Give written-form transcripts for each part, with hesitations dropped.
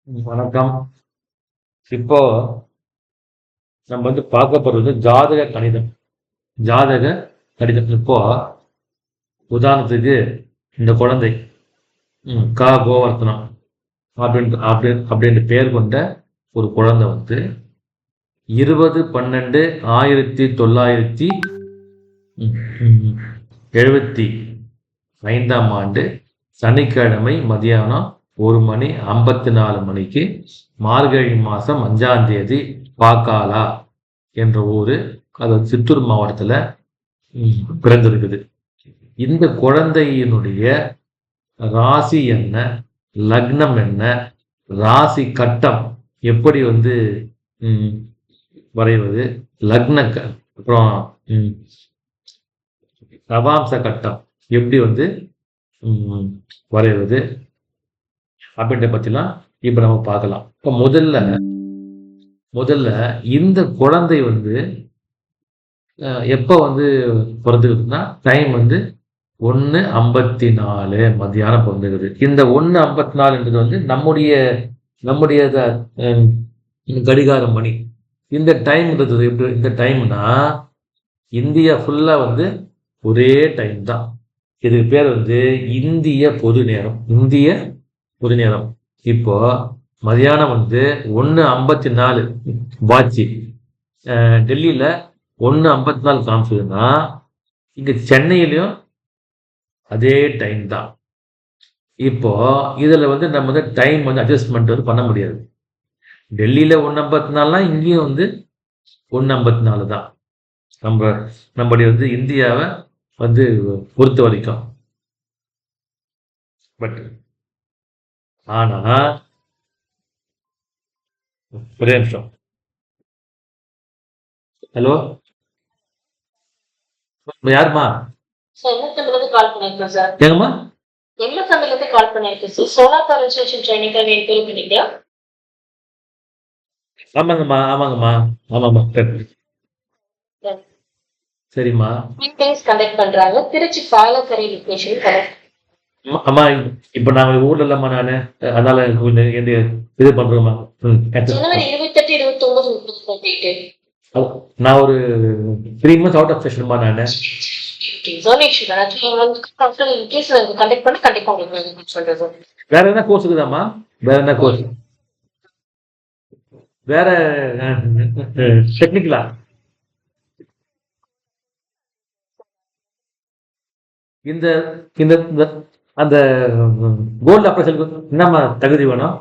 வணக்கம். இப்போ நம்ம பார்க்க போறது ஜாதக கணிதம். ஜாதக கணிதம். இப்போ உதாரணத்துக்கு இந்த குழந்தை கோவர்த்தனம் அப்படின்ற பெயர் கொண்ட ஒரு குழந்தை 20/12/1975 ஆண்டு சனிக்கிழமை மதியானம் 1:54 மார்கழி மாதம் 5ஆம் தேதி பாக்காலா என்ற ஊர், அது சித்தூர் மாவட்டத்தில் பிறந்திருக்குது. இந்த குழந்தையினுடைய ராசி என்ன, லக்னம் என்ன, ராசி கட்டம் எப்படி வரைவது, லக்ன அப்புறம் நவாம்ச கட்டம் எப்படி வரைவது அப்படின்ற பற்றிலாம் இப்போ நம்ம பார்க்கலாம். இப்போ முதல்ல இந்த குழந்தை எப்போ பிறந்துக்குதுன்னா டைம் 1:54 மத்தியானம் பிறந்துக்குது. இந்த 1:54 நம்முடைய கடிகார மணி. இந்த டைம்ன்றது எப்படி, இந்த டைம்னா இந்தியா ஃபுல்லா ஒரே டைம் தான். இதுக்கு பேர் இந்திய பொது நேரம். இந்திய பொது நேரம். இப்போ மதியானம் 1:54 வாட்சி டெல்லியில 1:54 காமிச்சதுன்னா இங்க சென்னையிலையும் அதே டைம் தான். இப்போ இதுல நம்ம டைம் அட்ஜஸ்ட்மெண்ட் பண்ண முடியாது. டெல்லியில 1:54 இங்கேயும் 1:54 தான். நம்முடைய இந்தியாவை பொறுத்த வரைக்கும். பட் ஆனா ஒரே நிமிஷம். ஹலோ, யாருமா? ஏங்கம்மா? ஆமாங்கம்மா, ஆமாங்கம்மா, ஆமாம்மா. சரிம்மா. Trichy Palakkarai location correct. அம்மா, இப்ப நாங்க ஊர்ல இல்லம்மா, நானு அதனால இது பண்றோம்மா. ஜனவரி 28, 29, 30 நான் ஒரு 3 months அவுட் ஆஃப் ஸ்டேஷன்மா நானு. வேற என்ன கோர்ஸ் இருக்குதாம்மா? வேற என்ன கோர்ஸ்? வேற டெக்னிக்கலா? இந்த அந்த கோல்டு ஆபரேஷனுக்கு என்னம்மா தகுதி வேணும்?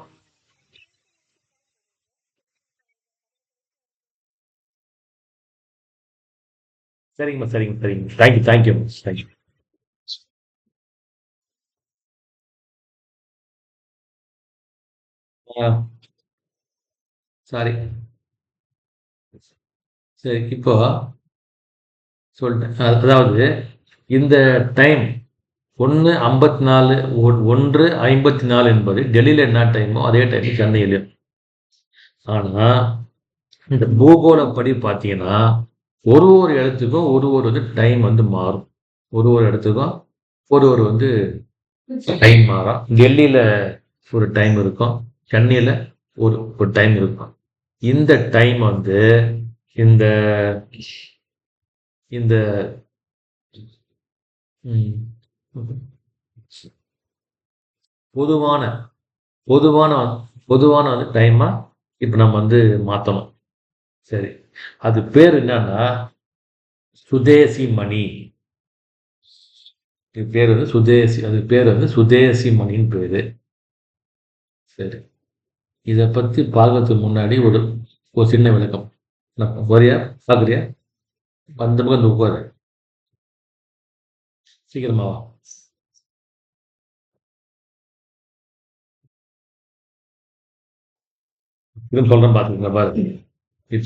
சரிங்கம்மா, சரிங்க, சரிங்க. தேங்க்யூ. சாரி. சரி, இப்போ சொல்லிட்டேன். அதாவது இந்த டைம் 1:54 என்பது டெல்லியில என்ன டைமோ அதே டைம் சென்னையிலையும். ஆனா இந்த பூகோளப்படி பார்த்தீங்கன்னா ஒரு இடத்துக்கும் ஒரு டைம் மாறும். ஒரு இடத்துக்கும் ஒரு டைம் மாறும். டெல்லியில ஒரு டைம் இருக்கும், சென்னையில ஒரு டைம் இருக்கும். இந்த டைம் இந்த இந்த பொதுவான டைமா இப்ப நம்ம மாத்தணும். சரி, அது பேர் என்னன்னா சுதேசி மணி. இது பேர் சுதேசி, அது பேர் சுதேசி மணின்னு பேரு. சரி, இதை பத்தி பார்க்கறதுக்கு முன்னாடி ஒரு சின்ன விளக்கம். வரியா, பாக்குறியா? அந்த பக்கம் உட்காரு, சீக்கிரமாவா. இதுன்னு சொல்றேன், பாத்துக்கங்க. பாரு, இது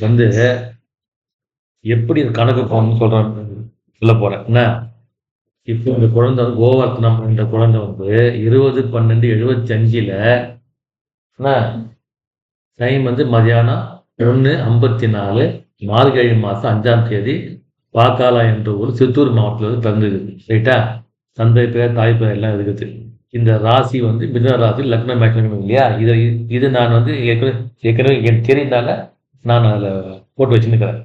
எப்படி கணக்கு போகணும்னு சொல்ல போறேன். என்ன, இப்போ இந்த குழந்தை கோவர்த்தனம் என்ற குழந்தை 20/12/75 டைம் மதியானம் 1:54 மார்கழி மாதம் 5ஆம் தேதி பாக்காலா என்ற ஊர் சித்தூர் மாவட்டத்தில் பிறந்தது. ரைட்டா? தந்தை பேர், தாய் பேர் எல்லாம் இருக்குது. இந்த ராசி வந்து மிதுன ராசி லக்னம் மேட்ச் இல்லையா? இது நான் வந்து ஏற்கனவே எனக்கு தெரிந்தால நான் அதில் போட்டு வச்சுருக்கிறேன்.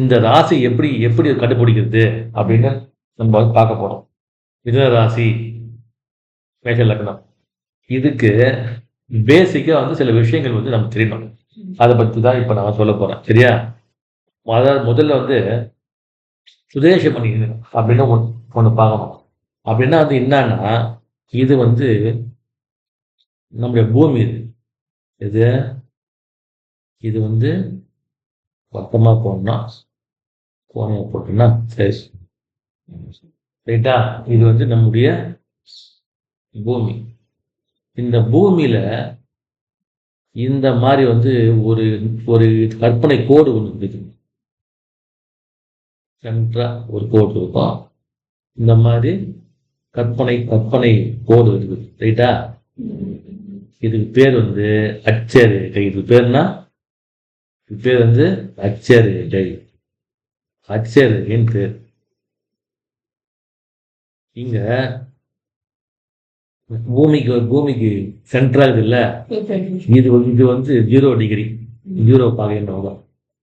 இந்த ராசி எப்படி கண்டுபிடிக்கிறது அப்படின்னு நம்ம வந்து பார்க்க போறோம். மிதுன ராசி மேஷ லக்னம், இதுக்கு பேசிக்கா வந்து சில விஷயங்கள் வந்து நமக்கு தெரியணும். அதை பத்தி தான் இப்ப நான் சொல்ல போறேன். சரியா? அதாவது முதல்ல வந்து சுதேசமணி அப்படின்னு ஒண்ணு பார்க்கணும். அப்படின்னா அது என்னன்னா, இது வந்து நம்முடைய பூமி. இது இது வந்து மொத்தமா போடணும், கோணையா போட்டோம்னா சரி, ரைட்டா? இது வந்து நம்முடைய பூமி. இந்த பூமியில இந்த மாதிரி வந்து ஒரு ஒரு கற்பனை கோடு ஒன்று இருக்குது. சென்ட்ரா ஒரு கோடு இருக்கும். இந்த மாதிரி கற்பனை கோடு இருக்குது, ரைட்டா? இதுக்கு பேர் வந்து அட்சரேகை. இது பேர்னா இது பேர் வந்து அட்சரேகை. அட்சரேகைன்னு பேர். இங்க பூமிக்கு சென்ட்ரா இருக்குல்ல, இது வந்து 0 டிகிரி, 0 பாகைன்னு.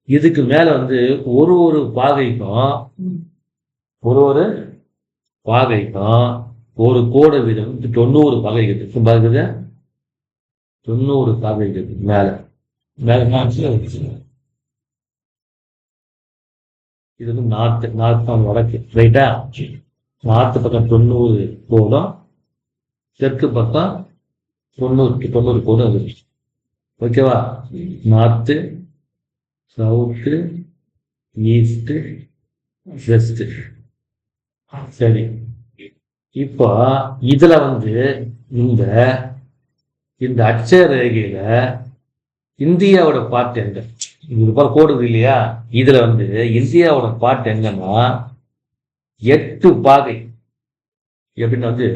இதுக்கு மேல வந்து ஒரு பாகைக்கும் ஒரு கோடை வீதம் 90 பாகை இருக்கு. பாக்குது 90 பாகை இருக்கு மேல. இது வந்து நார்த் வடக்கு, ரைட்டா? நார்த்து பக்கம் 90 கோடம், தெற்கு பக்கம் 90 கோடு அது. ஓகேவா? North, south, east, west. சரி, இப்போ இதுல வந்து இந்த இந்த அட்சரேகையில இந்தியாவோட பார்ட் எங்க? இது போல கோடு இல்லையா? இதுல வந்து இந்தியாவோட பார்ட் எங்கன்னா 8 பாகை. எப்படின்னா வந்து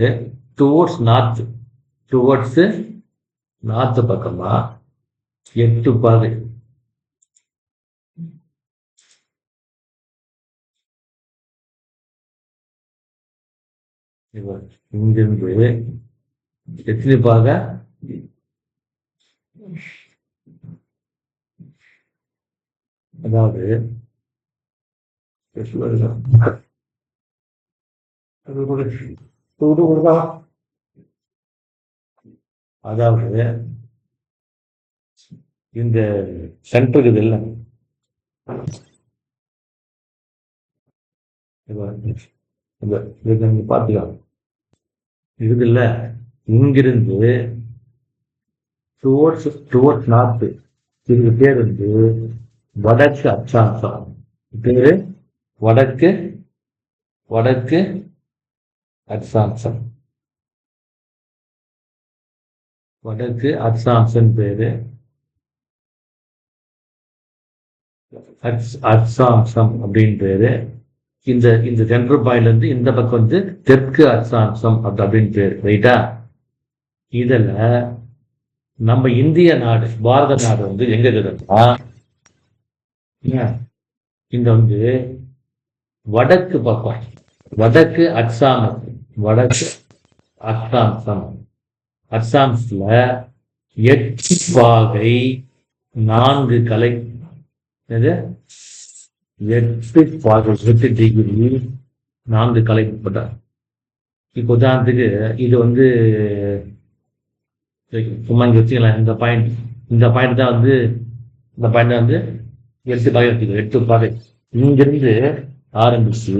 டுவோர்ட்ஸ் நார்த் பக்கமா 8 பாகை. இங்கிருந்து எத்தனை பாகை? அதாவது இந்த சென்டர் இது இல்லை, பார்த்துக்கலாம் இருக்குல்ல, இங்கிருந்து டுவோர்ட்ஸ் நார்த். இதுக்கு பேர் வந்து வடக்கு அச்சாம்சம். பேரு வடக்கு அச்சாம்சம். வடக்கு அச்சாம்சம் பேரு. அச்சாம்சம் அப்படின்னு பேரு. இந்த சென்ட்ரல் பாயிண்ட்ல இருந்து இந்த பக்கம் வந்து தெற்கு அச்சாம்சம் அப்படின்னு பேரு, ரைட்டா? இதுல நம்ம இந்திய நாடு, பாரத நாடு வந்து எங்க இருக்குதுன்னா இந்த வந்து வடக்கு பக்கம், வடக்கு அச்சாம்சம். அச்சாம்சத்துல 8 பாகை 4 கலை. 8 பாகை 8 டிகிரி 4 கலை போட்டார். இப்போ உதாரணத்துக்கு இது வந்து சும்மா இங்க வச்சுக்கலாம். இந்த பாயிண்ட் தான் வந்து 8 பாகை இருக்குது. 8 பாகை இங்கிருந்து ஆரம்பிச்சு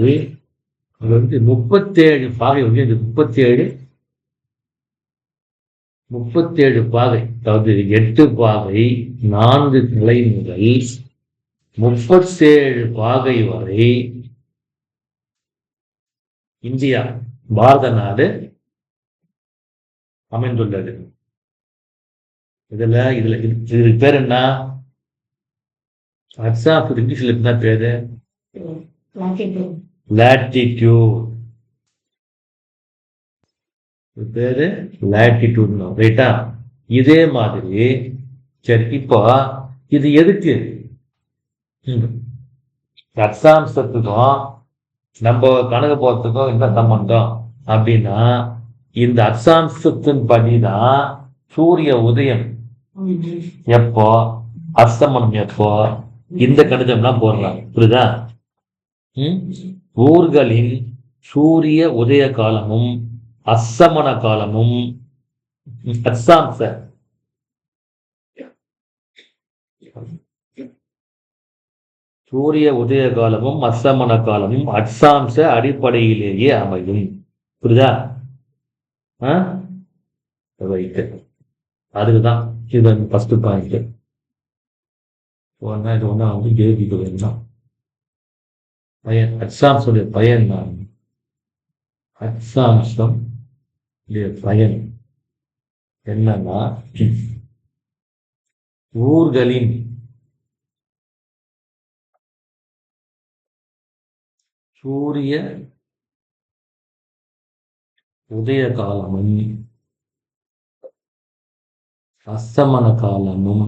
அது வந்து 37 பாகை வந்து இந்த 37 பாகை, அதாவது 8 பாகை 4 கிளை முதல் 37 பாகை வரை இந்தியா, பாரத நாடு அமைந்துள்ளது. இதுல பேர் என்ன? அட்சாம்சம் இங்கிலீஷ்ல என்ன பேரு? லாட்டிடியூட். பேரு லாட்டிடியூட், ரைட்டா? இதே மாதிரி சரி, இப்போ இது எதுக்கு? அட்சாம்சத்துக்கும் நம்ம கணக்கு போறதுக்கும் என்ன சம்பந்தம் அப்படின்னா, இந்த அச்சாம்சத்தின் படிதான் சூரிய உதயம் எப்போ, அஸ்தமனம் எப்போ, இந்த கணிதம்லாம் போடுறாங்க. புரியுதா? ஊர்களின் சூரிய உதய காலமும் அஸ்தமன காலமும் அச்சாம்ச சூரிய உதய காலமும் அஸ்தமன காலமும் அச்சாம்ச அடிப்படையிலேயே அமையும். புரியுதா? ரைட்டு. அதுக்குதான் இது ஃபர்ஸ்ட் பாயிண்ட். ஒன்னா இது ஒன்னா வந்து கேள்விக்கு வேணும். பயன் அச்சாம்சோடைய பயன் தான். அச்சாம்சம் பயன் என்னன்னா, ஊர்களின் சூரிய உதய காலமும் அஸ்தமன காலமும்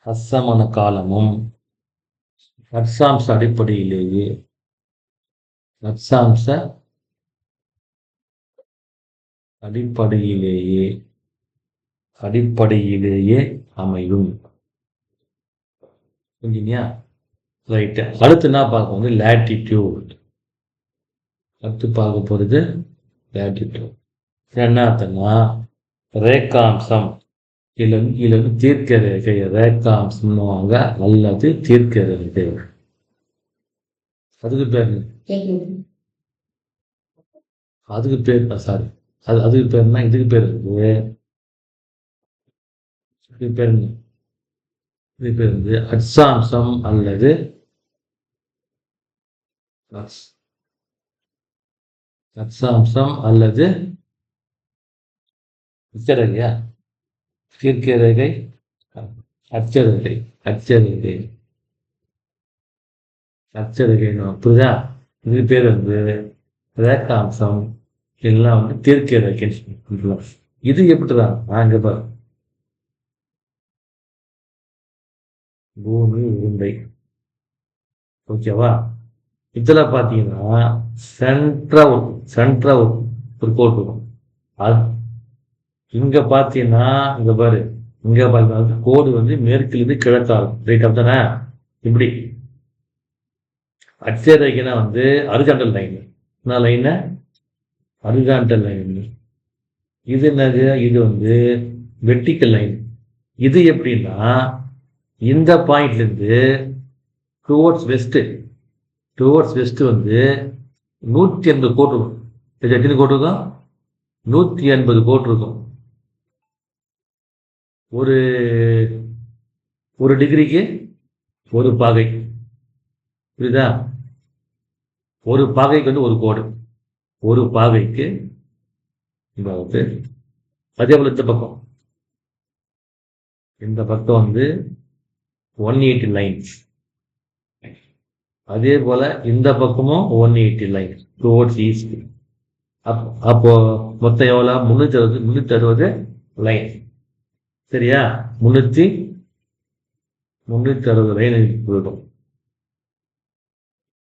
அஸ்தமன காலமும் அச்சாம்ச அடிப்படையிலேயே அமையும். புரிஞ்சுங்களா? ரைட்டு. அடுத்து என்ன பார்க்க வந்து லேட்டிடியூட். அடுத்து பார்க்க போகிறது லேட்டிடியூட். என்ன அர்த்தம்னா, ரேகாம்சம் இல்லை தீர்க்க ரேகை, ரேகாம்சம்னுவாங்க அல்லது தீர்க்க ரேகை. அதுக்கு பேர் சாரி, அதுக்கு பேர்னா இதுக்கு பேர் இருக்கு. இதுக்கு பேர் வந்து அச்சாம்சம் அல்லது அச்சரேகையா, தீர்க்க ரேகை, அச்சரேகை. புரியுதா? இது பேர் வந்து ரேகாம்சம், எல்லாம் வந்து தீர்க்க ரேகை. இது எப்படிதான் நாங்க பாரு, பூமி உருண்டை. ஓகேவா? இதுல பாத்தீங்கன்னா சென்ட்ரா ஒரு கோடு இருக்கும். அது இங்க பாத்தீங்கன்னா இங்க பாரு, இங்க பாத்தீங்கன்னா கோடு வந்து மேற்கிலிருந்து கிழக்காகும். ரைட் அப்படித்தானே? இப்படி அச்சரேகைனா வந்து ஹரிசாண்டல் லைன். என்ன லைன்? Horizontal line. இது என்னது? இது வந்து வெர்டிக்கல் லைன். இது எப்படின்னா, இந்த பாயிண்ட்ல இருந்து டுவர்ட்ஸ் வெஸ்ட் வந்து 180 கோடு இருக்கும். எத்தனை கோடு இருக்கும்? 180 கோடு இருக்கும். ஒரு டிகிரிக்கு ஒரு பாகை. புரியுதா? ஒரு பாகைக்கு வந்து ஒரு கோடு, ஒரு பாகைக்கு. அதே போல இந்த பக்கம் வந்து 180 லைன்ஸ். அதே போல இந்த பக்கமும் 180 லைன்ஸ் டுவர்ட்ஸ் ஈஸ்ட். அப்போ மொத்தம் எவ்வளோ? 360 லைன். சரியா? 360 லைன் போயிடும்.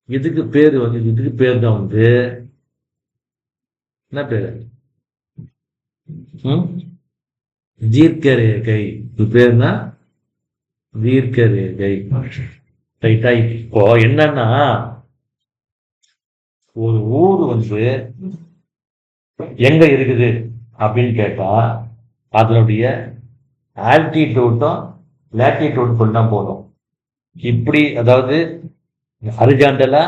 இதுக்கு பேர் தான் வந்து என்ன பேரு? தீர்க்க ரேகை. இது பேர்னா தீர்க்க ரேகை. ரைட்டா? இப்போ என்னன்னா, ஒரு ஊர் வந்து எங்க இருக்குது அப்படின்னு கேட்டா, அதனுடைய ஆல்டிடியூட்டும் லேட்டிடியூட் சொன்னா போதும். இப்படி, அதாவது ஹரிசாண்டலா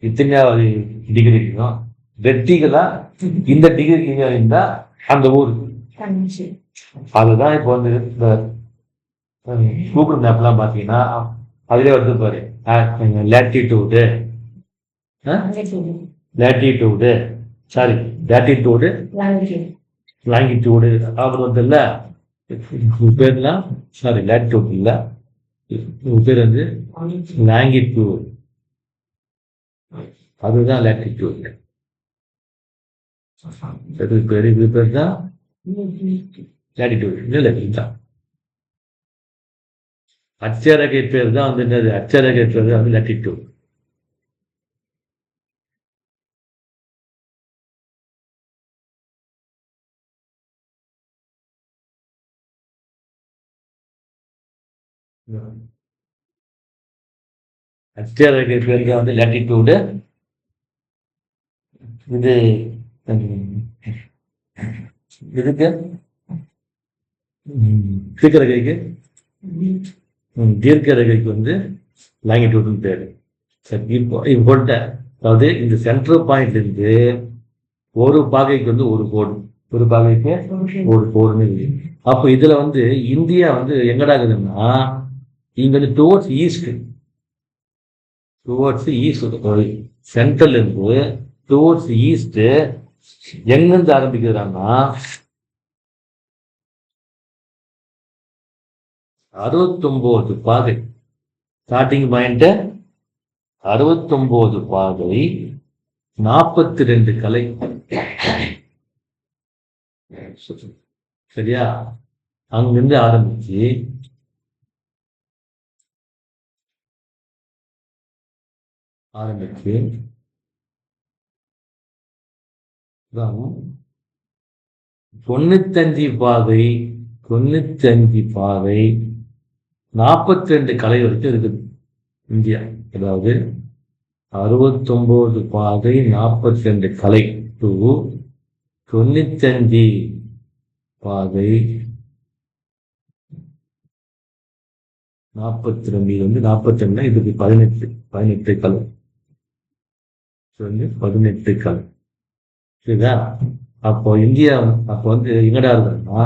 இத்தனையாவது டிகிரி இருக்கும், வெர்டிகலா இந்த டிகிரி இருந்தா அந்த ஊர். அதுதான் இப்போ வந்து இந்த கூகுள் மேப்லாம் பார்த்தீங்கன்னா அதுலேயே வருது பாரு, லேட்டிடியூடு சாரி லேட்டிடியூடு லாங்கிடியூடு அப்புறம் வந்து இல்லை பேர்லாம், சாரி லேட்டிடியூட் இல்லை, பேர் வந்து லாங்கிடியூட். அதுதான் லேட்டிடியூட். பேர் இது பேர் தான் லேட்டிடியூட். இல்லை தான் அச்சரேகை பேர் தான் வந்து என்னது? அச்சரேகை பேர் தான் வந்து லேட்டிடியூட். அட்சரேகை பேர் தான் வந்து லேட்டிடியூடு. இது ம், இதுக்கு தீர்க்க ரேகைக்கு தீர்க்க ரேகைக்கு வந்து லாங்கிடியூடுன்னு பேர். சரி, இப்போ அதாவது இந்த சென்ட்ரல் பாயிண்ட்ல இருந்து ஒரு பாகைக்கு வந்து ஒரு கோடு, ஒரு பாகைக்கு ஒரு கோடுன்னு இருக்கு. அப்போ இதுல வந்து இந்தியா வந்து எங்கடா இருக்குதுன்னா இங்க வந்து டுவோர்ட்ஸ் ஈஸ்ட் சென்ட்ரல் இருந்து டுவோர்ட்ஸ் ஈஸ்ட் எங்கிருந்து ஆரம்பிக்கிறாங்கன்னா 69 பாகை. ஸ்டார்டிங் பாயிண்ட் 69 பாகை, 42 கலை. சரியா? அங்கிருந்து ஆரம்பிச்சு தான் 95 பாகை 42 கலை வரைக்கும் இருக்குது இந்தியா. அதாவது 69 பாகை 42 கலை டு 95 பாகை 42. இது வந்து 42, இதுக்கு 18 கலை. 18 கலை. சரிதா? அப்போ இந்தியா அப்போ வந்து எங்கடா இருக்குன்னா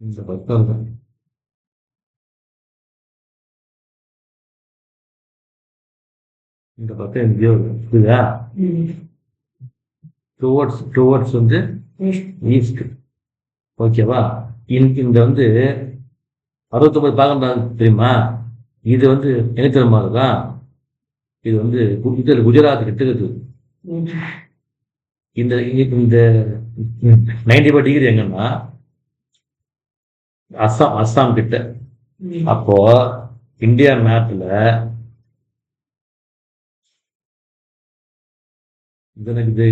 இந்த பக்கம் எங்கேயோ இருக்குதா? டுவோர்ட்ஸ் வந்து ஈஸ்ட். ஓகேவா? இந்த வந்து 69 பாகம் தெரியுமா? இது வந்து என்ன தெரியுமா இருக்குதான்? இது வந்து குஜராத் கிட்ட இருக்குது. இந்த 95 டிகிரி எங்கன்னா அஸ்ஸாம் கிட்ட. அப்போ இந்தியா மேப்ல இது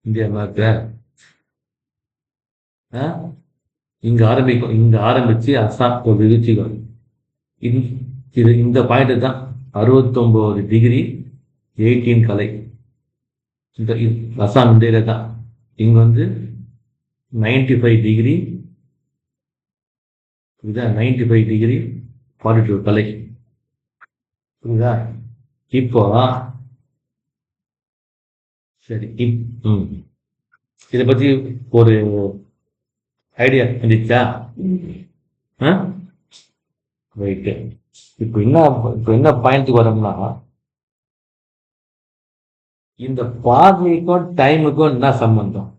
இந்தியா மேப்ல இங்க ஆரம்பிச்சு அஸ்ஸாம் ஒரு விருச்சிகள். இது இந்த பாயிண்ட் தான் 69 டிகிரி 18 கலை. இந்த அஸ்ஸாம் இந்த ஏரியா தான். இங்க வந்து 95 டிகிரி 95 டிகிரி 42 கலை. புரியுதா? இப்போ சரி, இதை பத்தி ஒரு ஐடியா இருந்துச்சா? ரைட்டு. இப்போ என்ன பாயிண்ட் வரோம்னா, இந்த பாதைக்கும் டைமுக்கும் என்ன சம்பந்தம்?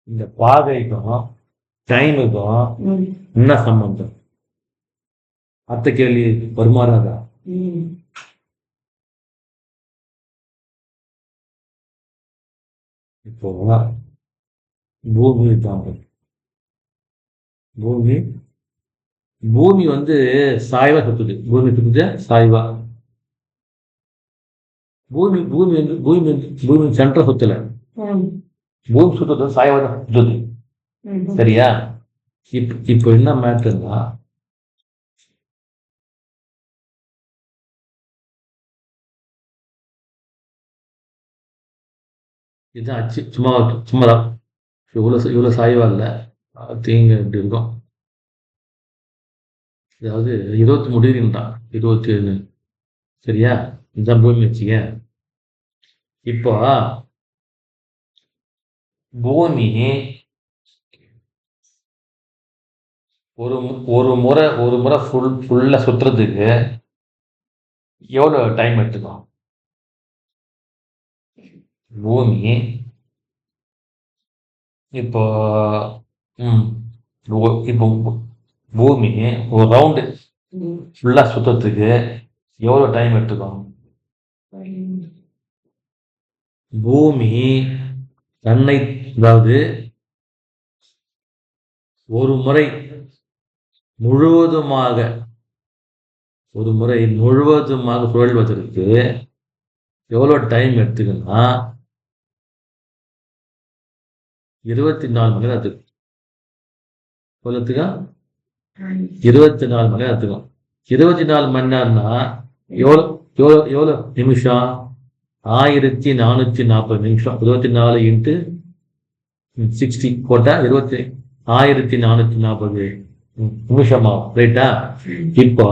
இந்த பாதைக்கும் டைமுக்கும் என்ன சம்பந்தம்? அத்த கேள்வி வருமானாதா? இப்போ பூமி தான். பூமி வந்து சாய்வா சுத்துது. பூமி சுத்துது சாய்வா. பூமி சென்டர் சுத்தல. பூமி சுத்துறது சாய்வா தான் சுத்துது. சரியா? இப்போ என்ன மேட்டர்னா, இதுதான் அச்சு. சும்மாதான். இவ்வளவு சாய்வா இல்லை. தீங்க இப்படி இருக்கும். அதாவது 23 டிகிரின்றான். 27. சரியா? இதுதான் பூமி வச்சுக்க. இப்போ பூமி ஒரு முறை ஃபுல்லா சுத்துறதுக்கு எவ்வளவு டைம் எடுத்துக்கும்? பூமி இப்போ இப்போ பூமி ஒரு ரவுண்டு ஃபுல்லா சுத்துறதுக்கு எவ்வளவு டைம் எடுத்துக்கும்? பூமி தன்னை, அதாவது ஒரு முறை முழுவதுமாக சுழல்வதற்கு எவ்வளோ டைம் எடுத்துக்குன்னா 24 மணி நேரம் எடுத்துக்கும். எவ்வளோத்துக்கா 24 மணி நேரம் எடுத்துக்கும். 24 மணி நேரம்னா எவ்வளோ எவ்வளோ எவ்வளோ நிமிஷம்? 1440 நிமிஷம். 24 இன்ட்டு 60 போட்டால் 1440 நிமிஷமாகும். ரைட்டா? இப்போ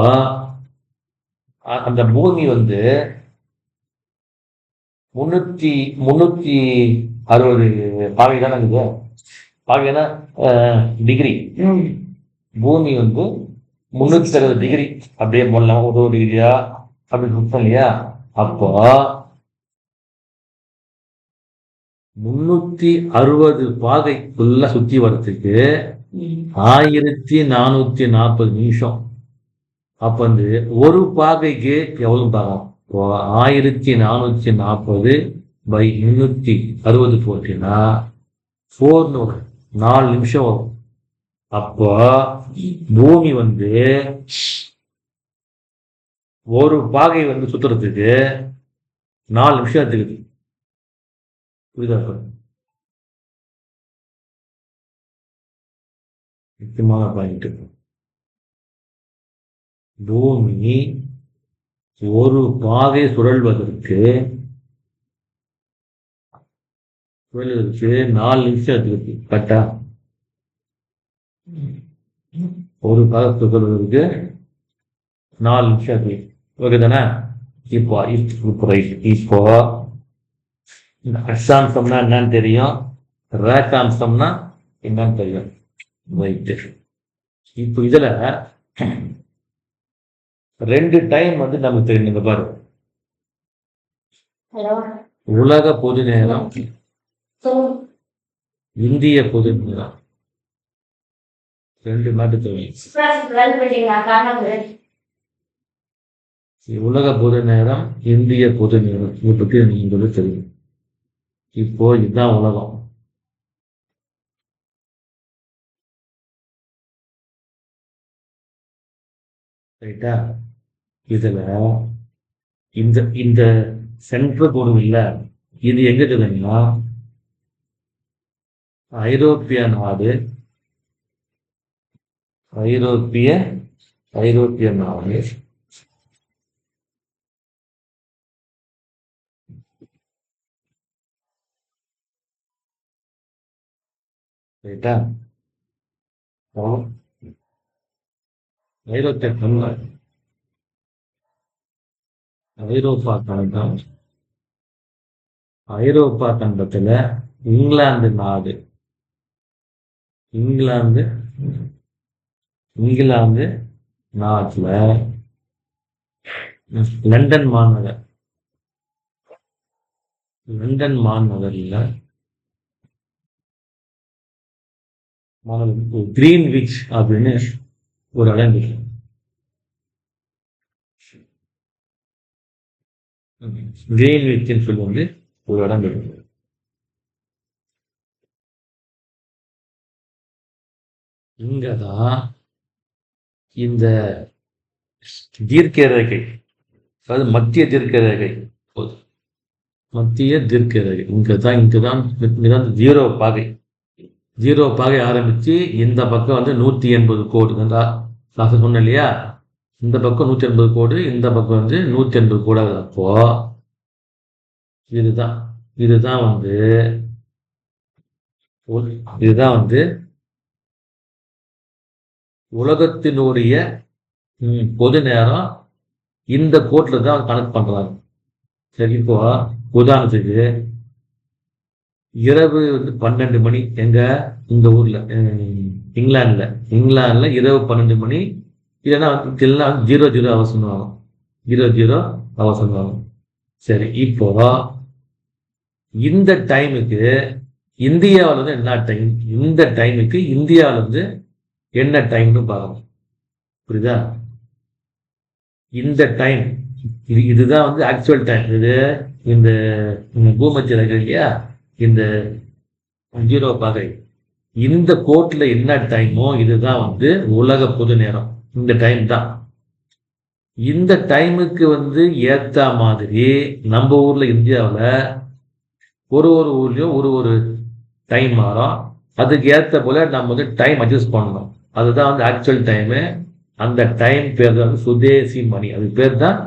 அந்த பூமி வந்து 360 பாகை தானே இருக்குது. பாகைனா டிகிரி. பூமி வந்து 360 டிகிரி அப்படியே போடலாம். ஒரு டிகிரியா அப்படி சுத்தம் இல்லையா? அப்போ 360 பாகை ஃபுல்லா சுத்தி வர்றதுக்கு 1440 நிமிஷம். அப்ப வந்து ஒரு பாகைக்கு எவ்வளவு பாகம்? 1440 by 360 போட்டீங்கன்னா 4 நிமிஷம் வரும். அப்போ பூமி வந்து ஒரு பாகை வந்து சுத்துறதுக்கு 4 நிமிஷம் எடுத்துக்குது. புரியுதா? முக்கியமான பாயிண்ட். பூமி ஒரு பாகை சுழல்வதற்கு 4 நிமிஷம் எடுத்துக்கிட்டு. கரெக்டா? ஒரு பாகை சுழல்வதற்கு 4 நிமிஷம் எடுத்துக்கிட்டு. ஓகே தானே? இப்போ அட்சாம்சம்னா என்னன்னு தெரியும், ரேகாம்சம்னா என்னன்னு தெரியும். ரைட்டு. இப்போ இதுல 2 டைம் வந்து நமக்கு தெரியுங்க பாரு. உலக பொது நேரம், இந்திய பொது நேரம். 2 நாட்டு தெரியும். உலக பொது நேரம், இந்திய பொது நேரம். இதை பற்றி நீங்க தெரியும். இப்போ இதுதான் உலகம். ரைட்டா? இதுல இந்த சென்ட்ரல் பொருள் இல்ல, இது எங்க இருக்குதுன்னா ஐரோப்பிய நாடு. ஐரோப்பிய நாடு. ரைட்டா? ஐரோப்பிய கண்டம், ஐரோப்பா கண்டம். ஐரோப்பா கண்டத்துல இங்கிலாந்து நாடு, இங்கிலாந்து நாட்டுல லண்டன் மாநகர்ல கிரீன்விச் அப்படின்னு ஒரு இடம் இருக்கு. கிரீன்விச் சொல்லி வந்து ஒரு இடம் இருக்கு. இங்கதான் இந்த தீர்க்க ரேகை, அதாவது மத்திய தீர்க்க ரேகை, இங்கதான் ஜீரோ பாகை ஆரம்பிச்சு இந்த பக்கம் வந்து 180 கோடு. நான் சொன்னேன் இல்லையா, இந்த பக்கம் 180 கோடு, இந்த பக்கம் வந்து 180 கோடாக. அப்போ இதுதான் வந்து உலகத்தினுடைய பொது நேரம். இந்த கோட்ல தான் கனெக்ட் பண்றாங்க. சரி, இப்போ உதாரணத்துக்கு இரவு வந்து 12 மணி எங்க இந்த ஊர்ல இங்கிலாந்துல இரவு 12 மணி, இல்லைன்னா 00 அவசரம் ஆகும். 00 அவசரம் ஆகும். சரி, இப்போ இந்த டைமுக்கு இந்தியாவில் வந்து என்ன டைம், இந்த டைமுக்கு இந்தியாவில் வந்து என்ன டைம்னு பார்க்கணும். புரியுதா? இந்த டைம் இதுதான் வந்து ஆக்சுவல் டைம். இது இந்த பூமத்திய ரேகை இல்லையா, இந்த 0 பாகை, இந்த கோட்ல என்ன டைமோ இதுதான் வந்து உலக பொது நேரம். இந்த டைம் தான். இந்த டைமுக்கு வந்து ஏத்த மாதிரி நம்ம ஊர்ல இந்தியாவில் ஒரு ஊர்லயும் ஒரு டைம் மாறும். அதுக்கு ஏற்ற போல நம்ம வந்து டைம் அட்ஜஸ்ட் பண்ணணும். அதுதான் வந்து ஆக்சுவல் டைமு. அந்த டைம் பேர் தான் சுதேசி மணி. அது பேர் தான்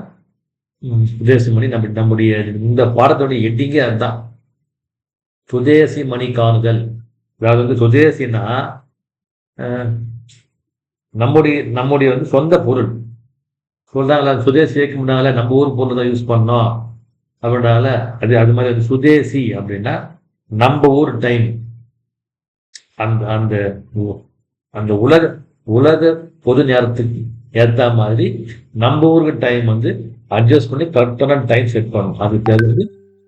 சுதேசி மணி. நம்முடைய இந்த பாடத்தோடைய எட்டிங்கே அதுதான், சுதேசி மணி காணுதல். அதாவது வந்து சுதேசின்னா நம்முடைய வந்து சொந்த பொருள் சொல்றாங்களா. சுதேசி இயக்கம் முன்னால நம்ம ஊர் பொருள் தான் யூஸ் பண்ணோம் அப்படின்னால அது மாதிரி வந்து சுதேசி அப்படின்னா நம்ம ஊர் டைம். அந்த அந்த அந்த உலக பொது நேரத்துக்கு ஏற்ற மாதிரி நம்ம ஊருக்கு டைம் வந்து அட்ஜஸ்ட் பண்ணி கரெக்டான டைம் செட் பண்ணணும்.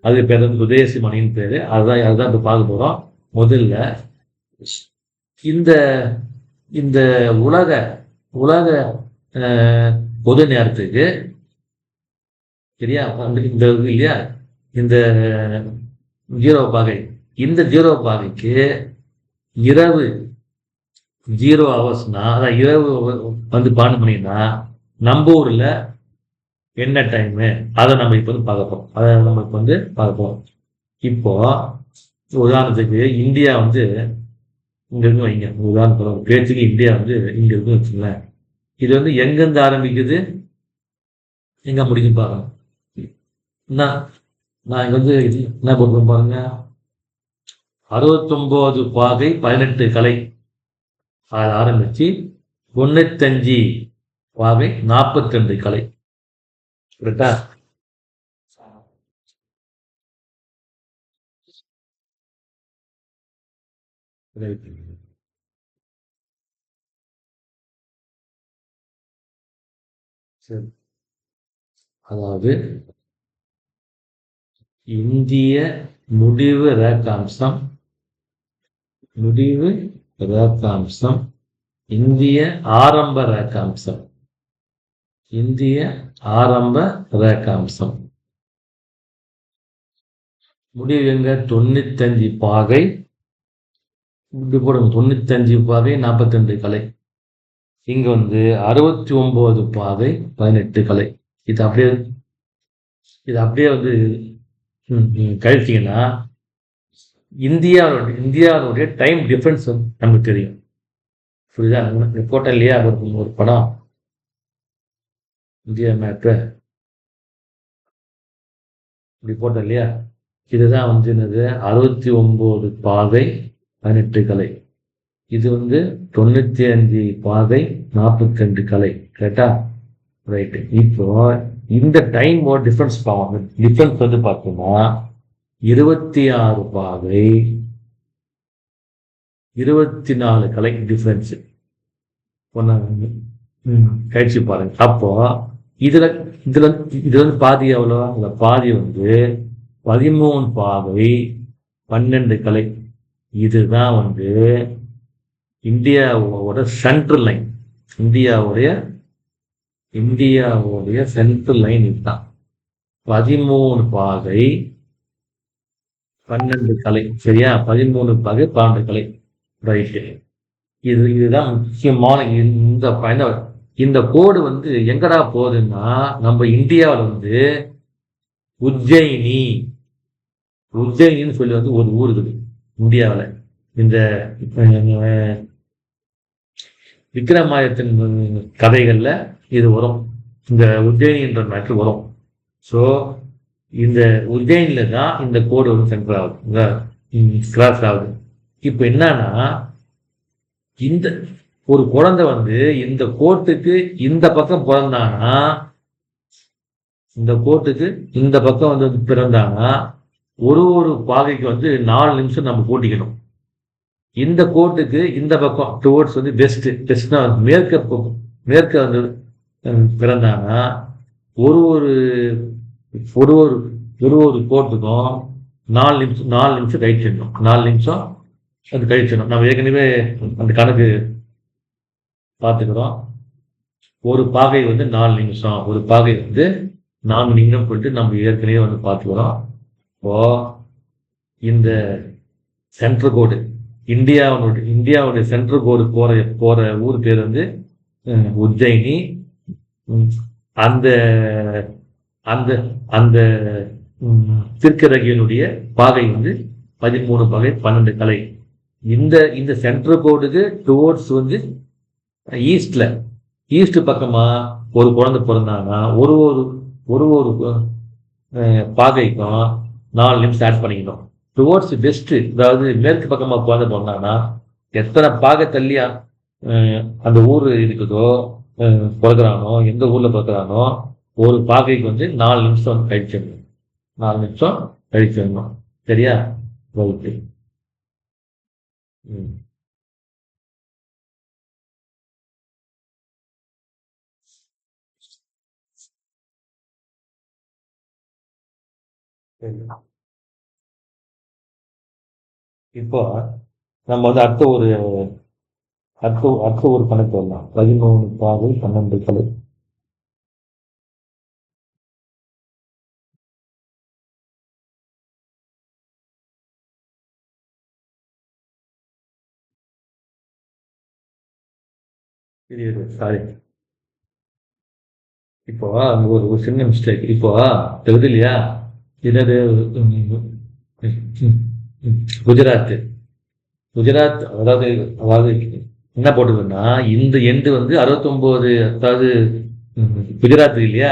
அது பேர் வந்து சுதேசி மணின்னு பேரு. அதுதான் இப்போ பார்க்க போறோம். முதல்ல இந்த இந்த உலக பொது நேரத்துக்கு சரியா இந்த இல்லையா, இந்த 0 பாகை. இந்த 0 பாகைக்கு இரவு 0 ஹவர்ஸ்னா, அதான் இரவு வந்து 12 மணினா நம்ம ஊர்ல என்ன டைமு அதை நம்ம இப்போ வந்து பார்க்க போறோம். இப்போ உதாரணத்துக்கு இந்தியா வந்து இங்க இருந்து வைங்க. உதாரணத்துக்கு பேச்சுக்கு இந்தியா வந்து இங்க இருந்து வச்சுங்களேன். இது வந்து எங்கிருந்து ஆரம்பிக்குது எங்க முடிக்கும் பாருங்க. நான் இங்க வந்து என்ன போடுறேன் பாருங்க. 69 பாகை 18 கலை அதை ஆரம்பிச்சு 95 பாகை 42 கலை. கரெக்டா? சரி, அதாவது இந்திய முடிவு ரேகாம்சம் இந்திய ஆரம்ப ரேகாம்சம் முடிவு எங்க 95 பாகை. இப்படி போடுங்க, 95 பாகை 42 கலை. இங்க வந்து 69 பாகை 18 கலை. இது அப்படியே வந்து கழிச்சிங்கன்னா இந்தியாவுடைய டைம் டிஃபரன்ஸ் நமக்கு தெரியும். புரியுதா? போட்டேன் இல்லையா ஒரு படம், இந்தியா மேப்பு இப்படி போட்டேன் இல்லையா. இதுதான் வந்து என்னது 69 பாகை 18 கலை. இது வந்து 95 பாகை 42 கலை. கரெக்டா? ரைட்டு. இப்போ இந்த டைம் டிஃபரன்ஸ் பார்ப்போம். டிஃபரன்ஸ் வந்து பார்த்தோம்னா 26 பாகை 24 கலை டிஃபரன்ஸ் கழிச்சு பாருங்க. அப்போ இதுல வந்து பாதி எவ்வளோ? அந்த பாதி வந்து 13 பாகை 12 கலை. இதுதான் வந்து இந்தியாவோட சென்ட்ரல் லைன். இந்தியாவுடைய சென்ட்ரல் லைன் இதுதான். 13 பாகை 12 கலை. சரியா? 13 பாகை 12 கலை. ரைட்டு. இதுதான் முக்கியமான இந்த கோடு வந்து எங்கடா போகுதுன்னா, நம்ம இந்தியாவில் வந்து உஜ்ஜயினின்னு சொல்லி வந்து ஒரு ஊர் இருக்குது இந்தியாவில். இந்த விக்ரமாதித்தின் கதைகள்ல இது வரும். இந்த உஜ்ஜயினின்ற மேட்ரு வரும். ஸோ இந்த உஜ்ஜயினில தான் இந்த கோடு வந்து சென்டர் ஆகுது, கிராஸ் ஆகுது. இப்போ என்னன்னா, இந்த ஒரு குழந்தை வந்து இந்த கோட்டுக்கு இந்த பக்கம் பிறந்தானா, வந்து பிறந்தானா ஒரு பாகைக்கு வந்து 4 நிமிஷம் நம்ம கூட்டிக்கணும். இந்த கோட்டுக்கு இந்த பக்கம் டுவோர்ட்ஸ் வந்து வெஸ்ட்னா மேற்க வந்து பிறந்தானா ஒரு கோட்டுக்கும் 4 நிமிஷம் கழிச்சிடணும். 4 நிமிஷம் அது கழிச்சிடணும். நம்ம ஏற்கனவே அந்த கணக்கு பார்த்துக்கிறோம். ஒரு பாகை வந்து 4 நிமிஷம், ஒரு பாகை வந்து 4 நிமிஷம் போயிட்டு நம்ம ஏற்கனவே வந்து பார்த்துக்கிறோம். இப்போ இந்த சென்ட்ரல் கோடு இந்தியாவுடைய சென்ட்ரல் கோடு போற ஊர் பேர் வந்து உஜ்ஜயினி. அந்த அந்த அந்த திருக்கரகியனுடைய பாகை வந்து 13 பாகை 12 கலை. இந்த சென்ட்ரல் கோடுக்கு டுவோர்ட்ஸ் வந்து ஈஸ்ட் பக்கமா ஒரு குழந்தை பிறந்தாங்கன்னா ஒரு ஒரு ஒரு ஒரு பாகைக்கும் 4 நிமிஷம் ஆட் பண்ணிக்கணும். டுவோர்ட்ஸ் வெஸ்ட், அதாவது மேற்கு பக்கமா குழந்தை பிறந்தாங்கன்னா எத்தனை பாகை தள்ளியா அந்த ஊர் இருக்குதோ பிறகுறானோ, எந்த ஊர்ல பிறகுறானோ ஒரு பாகைக்கு வந்து 4 நிமிஷம் வந்து கழிச்சிடணும். 4 நிமிஷம் கழிச்சிடணும். சரியா? ரைட்டு. இப்போ நம்ம வந்து அடுத்த ஒரு கணக்கு வரலாம். 13 பாகை 12 கலை. சாரி, இப்போ ஒரு சின்ன மிஸ்டேக். இப்போ தெரியுது இல்லையா? என்னது? குஜராத் அதாவது என்ன போட்டுருக்குன்னா இந்த எண்டு வந்து 69, அதாவது குஜராத் இல்லையா,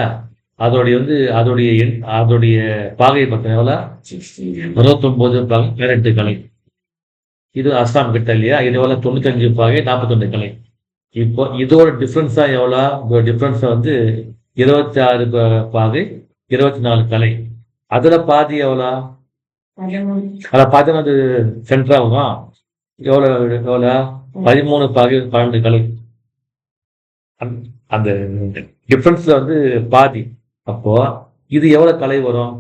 அதோடைய பாகை பார்த்தீங்கன்னா எவ்வளோ? 69 பாகை 18 கலை. இது அஸ்ஸாம் கிட்ட இல்லையா, இது எவ்வளோ? 95 பாகை 41 கலை. இப்போ இதோட டிஃப்ரென்ஸா எவ்வளோ? இதோட டிஃப்ரென்ஸ் வந்து 26 பாகை 24 கலை. அதுல பாதி எவ்வளோ? அதை பார்த்தா அது சென்டராகுமா? எவ்வளோ 13 பாகை 12 கலை. அந்த டிஃப்ரென்ஸ்ல வந்து பாதி. அப்போ இது எவ்வளவு கலை வரும்?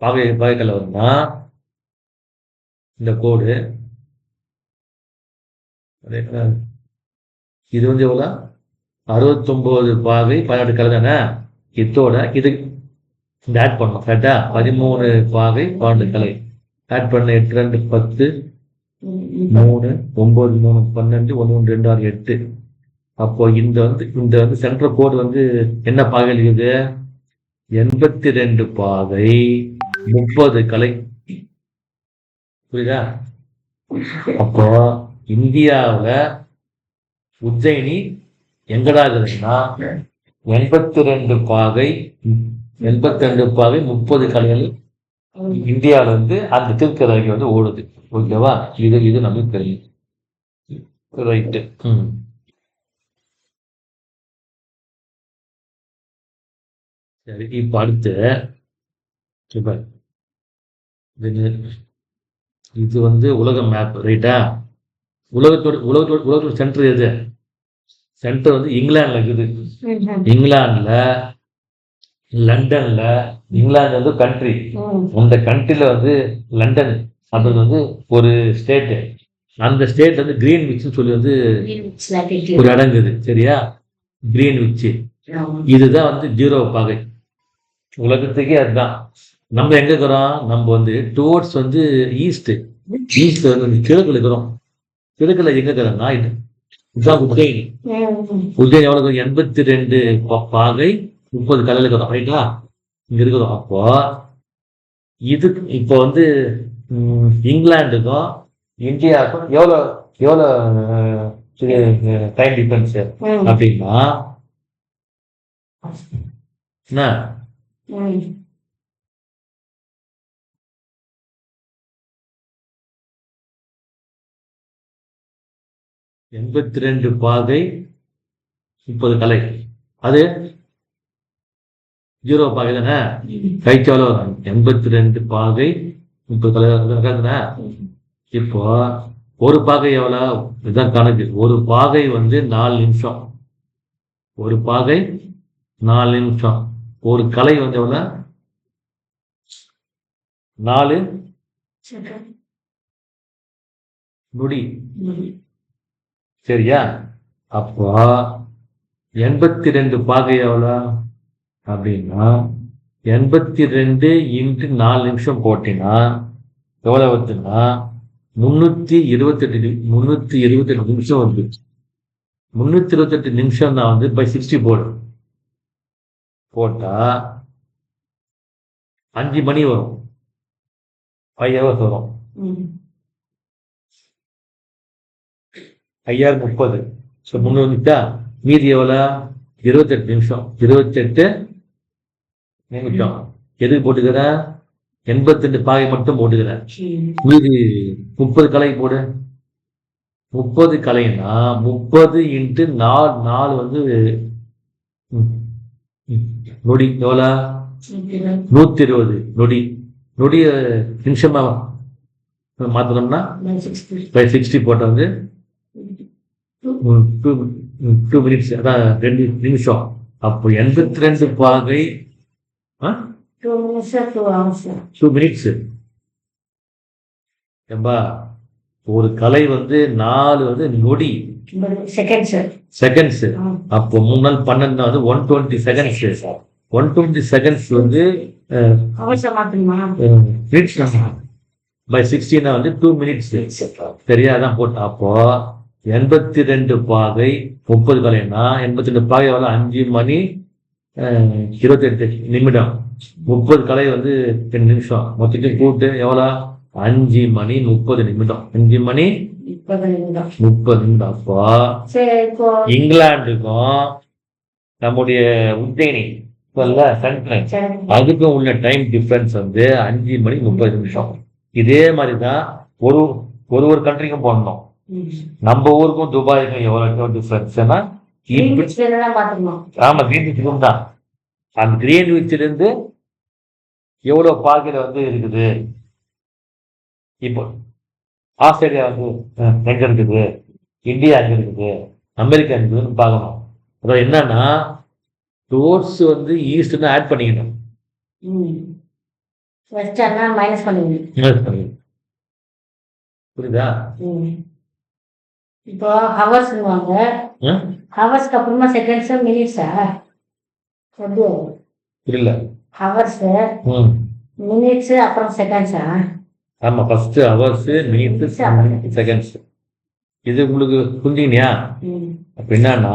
பாகை கலை வரும்னா இந்த கோடு இது வந்து எவ்வளவு? 69 பாகை 18 கலை தானே. இதோட இது ஆட் பண்ணணும். கரெக்டா? 13 பாகை 12 கலை ஆட் பண்ண 8 2 10 3 9 3 12 1 1 2 6 8. அப்போ இந்த வந்து சென்ட்ரல் கோடு வந்து என்ன பாகை இருக்குது? 82 பாகை 30 கலை. புரியுதா? அப்போ இந்தியாவில் உஜ்ஜயினி எங்கடா இருக்குதுன்னா 82 பாகை 30 கலைகள் இந்தியாவில வந்து அந்த திருக்கரகி வந்து ஓடுது. ஓகேவா? இது நமக்கு தெரியும். ரைட்டு. சரி, இப்ப அடுத்து இது வந்து உலக மேப். ரைட்டா? உலகத்தோட சென்டர் எது? சென்டர் வந்து இங்கிலாந்துல இருக்குது. இங்கிலாந்துல லண்டன்ல, இங்கிலாந்து வந்து கண்ட்ரி. அந்த கண்ட்ரில வந்து லண்டன் அப்படின்றது வந்து ஒரு ஸ்டேட். அந்த ஸ்டேட் வந்து கிரீன்விச் சொல்லி வந்து ஒரு இடங்குது. சரியா? கிரீன்விச் இதுதான் வந்து 0 பாகை. உலகத்துக்கே அதுதான். நம்ம எங்க இருக்கிறோம்? நம்ம வந்து டுவோர்ட்ஸ் வந்து ஈஸ்ட் வந்து கிழக்குல இருக்கிறோம். கிழக்குல எங்க இருக்கிறோம்னா இதுதான் உஜ்ஜயினி. உஜ்ஜயினி எவ்வளவு? 82 பாகை 30 கலையில இருக்கிறோம். ரைட்டா? இங்க இருக்கிறோம். அப்போ இது இப்போ வந்து இங்கிலாந்துக்கும் இந்தியாவுக்கும் எவ்வளவு டைம் டிஃபரன்ஸ் அப்படின்னா என்ன? 82 பாகை 30 கலை. அது 0 பாகை தானே. கைக்கு எவ்வளோ வரும்? 82 பாகை 30 கலை தானே. இப்போ ஒரு பாகை எவ்வளோ? இதுதான் கணக்கு. ஒரு பாகை வந்து 4 நிமிஷம். ஒரு பாகை 4 நிமிஷம். ஒரு கலை வந்து எவ்வளோ? 4 நொடி. சரியா? அப்போ 82 பாகை எவ்வளோ அப்படின்னா 82 × 4 நிமிஷம் போட்டினா எவ்வளோ வருதுன்னா 328 நிமிஷம் வந்து 328 நிமிஷம் தான் வந்து பை 60 போட்டா 5 மணி வரும், 5 ஹவர்ஸ் வரும். 5030. ஸோ 300 வந்துட்டா மீதி எவ்வளோ? 28 நிமிஷம். 28 நிமிஷம் எதுக்கு போட்டுக்கிற? 82 பாகை மட்டும் போட்டுக்கிற. மீதி 30 கலை போடு. 30 கலைன்னா 30 இன்ட்டு 4 வந்து நொடி எவ்வளோ? 120 நொடி. நொடிய நிமிஷமா மாத்தணும்னா பை 60 போட்ட வந்து 2 மினிட்ஸ், அதான் 2 நிமிஷம். அப்போ 82 பாகை 2 மினிட்ஸ். ஏம்பா ஒரு கலை வந்து 4 வந்து நொடி செகண்ட்ஸ். அப்போ 3 நாள் 12 வந்து 120 செகண்ட்ஸ். 120 செகண்ட்ஸ் வந்து பை 16 வந்து 2 மினிட்ஸ். சரியா தான் போட்டா. அப்போ 82 பாகை 30 கலைன்னா 82 பாகை எவ்வளோ? 5 மணி 28 நிமிடம். 30 கலை வந்து 2 நிமிஷம். மொத்தத்தையும் கூட்டு எவ்வளோ? 5 மணி 30 நிமிடம். 5 மணி 30 நிமிடம். அப்போ இங்கிலாந்துக்கும் நம்முடைய உஜ்ஜயினி அதுக்கும் உள்ள டைம் டிஃபரன்ஸ் வந்து 5 மணி 30 நிமிஷம். இதே மாதிரி தான் ஒரு கண்ட்ரிக்கும் போடணும். நம்ம ஊருக்கும் துபாய்க்கும் எவ்வளவு டிஃபரன்ஸ்னா ஆமா கிரீன்விச் தான். அந்த கிரீன்விச்ல இருந்து எவ்வளவு பாகையில வந்து இருக்குது. இப்போ ஆஸ்திரேலியா வந்து எங்க இருக்குது, இந்தியா எங்க இருக்குது, அமெரிக்கா எங்க இருக்குதுன்னு பார்க்கணும். அதான் என்னன்னா டோர்ஸ் வந்து ஈஸ்ட்னு ஆட் பண்ணிக்கணும். புரியுதா? இப்போ ஹவர்ஸ்னுவாங்க. ஹவர்ஸ்க்கு அப்புறமா செகண்ட்ஸ் மினிட்ஸா? புரியல. ஹவர்ஸ் மினிட்ஸ் அப்புறம் செகண்ட்ஸா? ஆமா, ஃபர்ஸ்ட் ஹவர்ஸ், மினிட்ஸ், செகண்ட்ஸ். இது உங்களுக்கு புரிஞ்சுக்கினியா? அப்ப என்னன்னா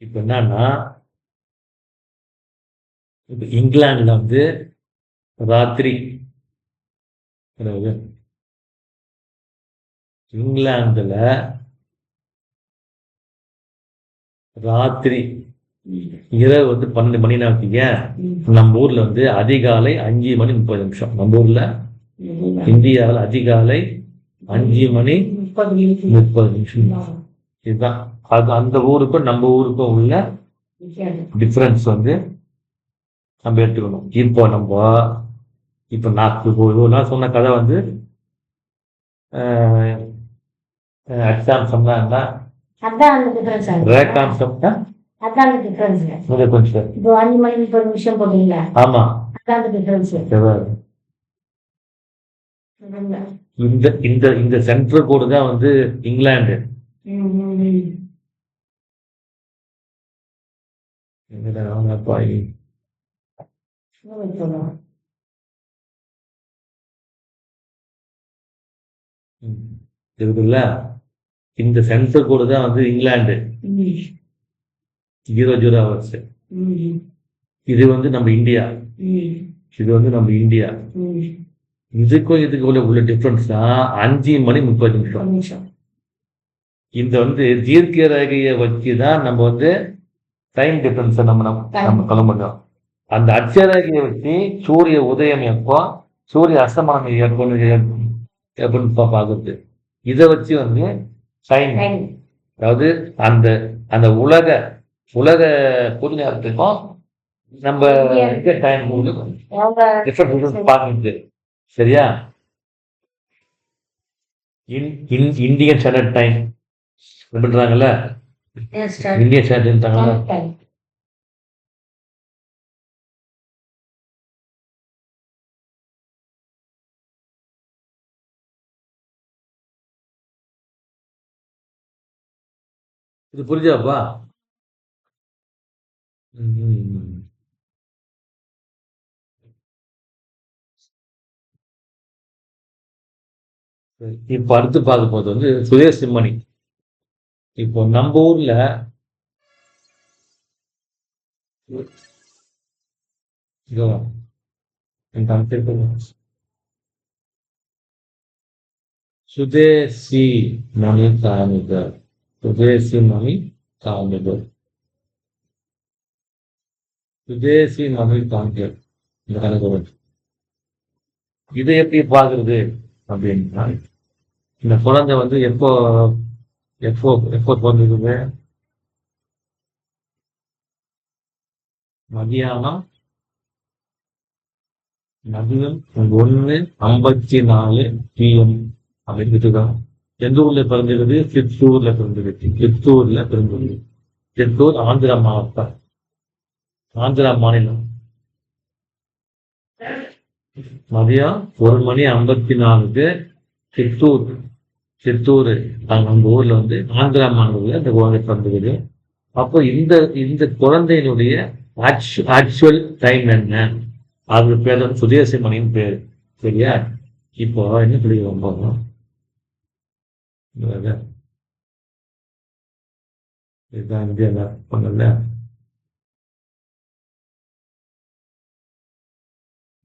இப்ப என்னன்னா இப்ப இங்கிலாந்துல வந்து ராத்திரி, இங்கிலாந்துல ராத்திரி இரவு வந்து 12 மணினா வச்சுக்க. நம்ம ஊர்ல வந்து அதிகாலை 5 மணி 30 நிமிஷம். நம்ம ஊர்ல இந்தியாவில் அதிகாலை 5 மணி 30 நிமிஷம். இதுதான் அது அந்த ஊருக்கும் நம்ம ஊருக்கும் உள்ள டிஃபரன்ஸ் வந்து நம்ம எடுத்துக்கணும். இப்போ நான் சொன்ன கதை வந்து எக்ஸாம் சொன்னா ஆமா இந்த சென்ட்ரல் கோடு தான் வந்து இங்கிலாந்து. இருக்குல்ல, இந்த சென்ட்ரல் கோடு தான் வந்து இங்கிலாந்து 00 ஹவர்ஸ். இது வந்து நம்ம இந்தியா. இதுக்கும் உள்ள டிஃபரன்ஸ் தான் 5 மணி 30 நிமிஷம். இந்த வந்து தீர்க்க ரேகையை வச்சுதான் நம்ம வந்து டைம் டிஃபரன்ஸை நம்ம கிளம்பணும். அந்த அட்சரேகையை வச்சு சூரிய உதயம் எப்போ, சூரிய அஸ்தமானம் எப்பன்னு பார்க்குறது. இதை வச்சு வந்து டைம், அதாவது அந்த அந்த உலக பொது நேரத்துக்கும் நம்ம டைம் பார்க்குறது. சரியா? இந்தியன் ஸ்டாண்டர்ட் டைம் பண்றாங்கல்ல, இந்தியன் ஸ்டாண்டர்ட் இது புரிஞ்சாப்பா? ம். சரி. இப்ப அடுத்து பார்க்கும்போது வந்து சுதேஷ் சிம்மணி. இப்போ நம்ம ஊர்ல இதோ எனக்கு அந்த பேர் சுதேசி மணி காமிதர். சுதேசி மணி காமிதர். சுதேசி மணி காமிதர். இந்த கணக்கு வரும். இதை எப்படி பார்க்கறது அப்படின்னா, இந்த குழந்தை வந்து எப்போ எப்போ எப்போ பிறந்திருக்குது? மதியானம் மதியம் 1:54 PM அப்படின்னு தான். எந்த ஊர்ல பிறந்திருக்குது? சித்தூர்ல பிறந்திருக்கு. சித்தூர்ல பிறந்திருக்கு. சித்தூர் ஆந்திரா மாவட்டம், ஆந்திரா மாநிலம். மதியம் 1:54 சித்தூர். சித்தூர் நம்ம ஊர்ல வந்து ஆந்திரா மாநிலத்துல இந்த குழந்தை பிறந்திருக்கு. அப்போ இந்த இந்த குழந்தையினுடைய ஆக்சுவல் டைம் என்ன? அது பேர் வந்து சுதேசி மணின்னு பேரு. சரியா? இப்போ என்ன சொல்லிடுவோம் போதும். இதுதான் இந்தியாவில் பண்ணல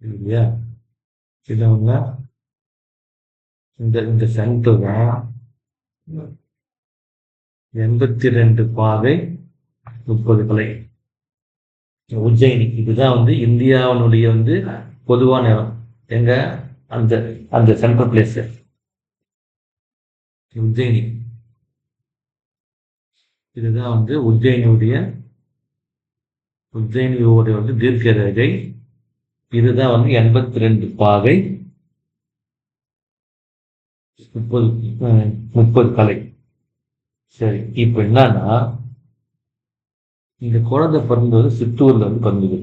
இல்லையா? இதை வந்து இந்த இந்த சென்டர் தான் 82 பாதை 30 கலை. உஜ்ஜயினி இதுதான் வந்து இந்தியாவினுடைய வந்து பொதுவான இடம். எங்க? அந்த அந்த சென்ட்ரல் பிளேஸ் உஜ்ஜயினி. இதுதான் வந்து உஜ்ஜயினியோட வந்து தீர்க்க ரேகை. இதுதான் வந்து 82 பாகை 30 கலை. சரி, இப்ப என்னன்னா இந்த குழந்தை பிறந்தது சித்தூர்ல வந்து பிறந்தது.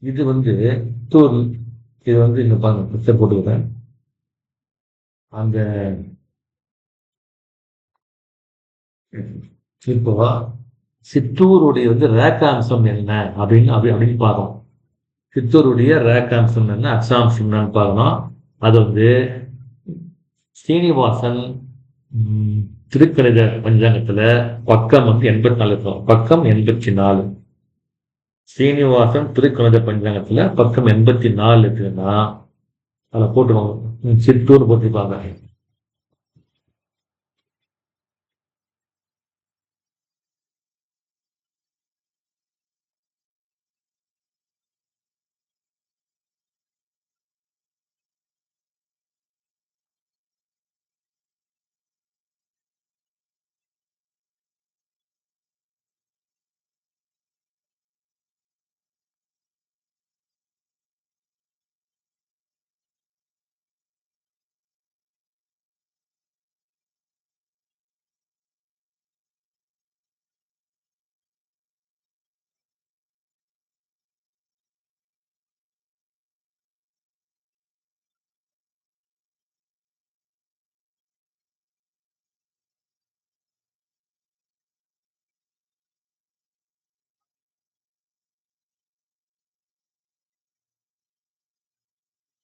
இது வந்து சித்தூர். இது வந்து இங்க பாருங்க, பிக்சர் போட்டுக்கிறேன். அந்த இப்போ சித்தூருடைய வந்து ரேக்காம்சம் என்ன அப்படின்னு பார்க்கணும். சித்தூருடைய ரேக்காம்சம் என்ன, அக்ஷாம்சம் என்னன்னு பார்க்கணும். அது வந்து ஸ்ரீனிவாசன் திருக்கணித பஞ்சாங்கத்துல பக்கம் வந்து 84 இருக்கும். பக்கம் 84. ஸ்ரீனிவாசன் திருக்கணித பஞ்சாங்கத்துல பக்கம் 84 இருக்குன்னா அதை போட்டுக்கோங்க. சித்தூர் போட்டிருப்பாங்க.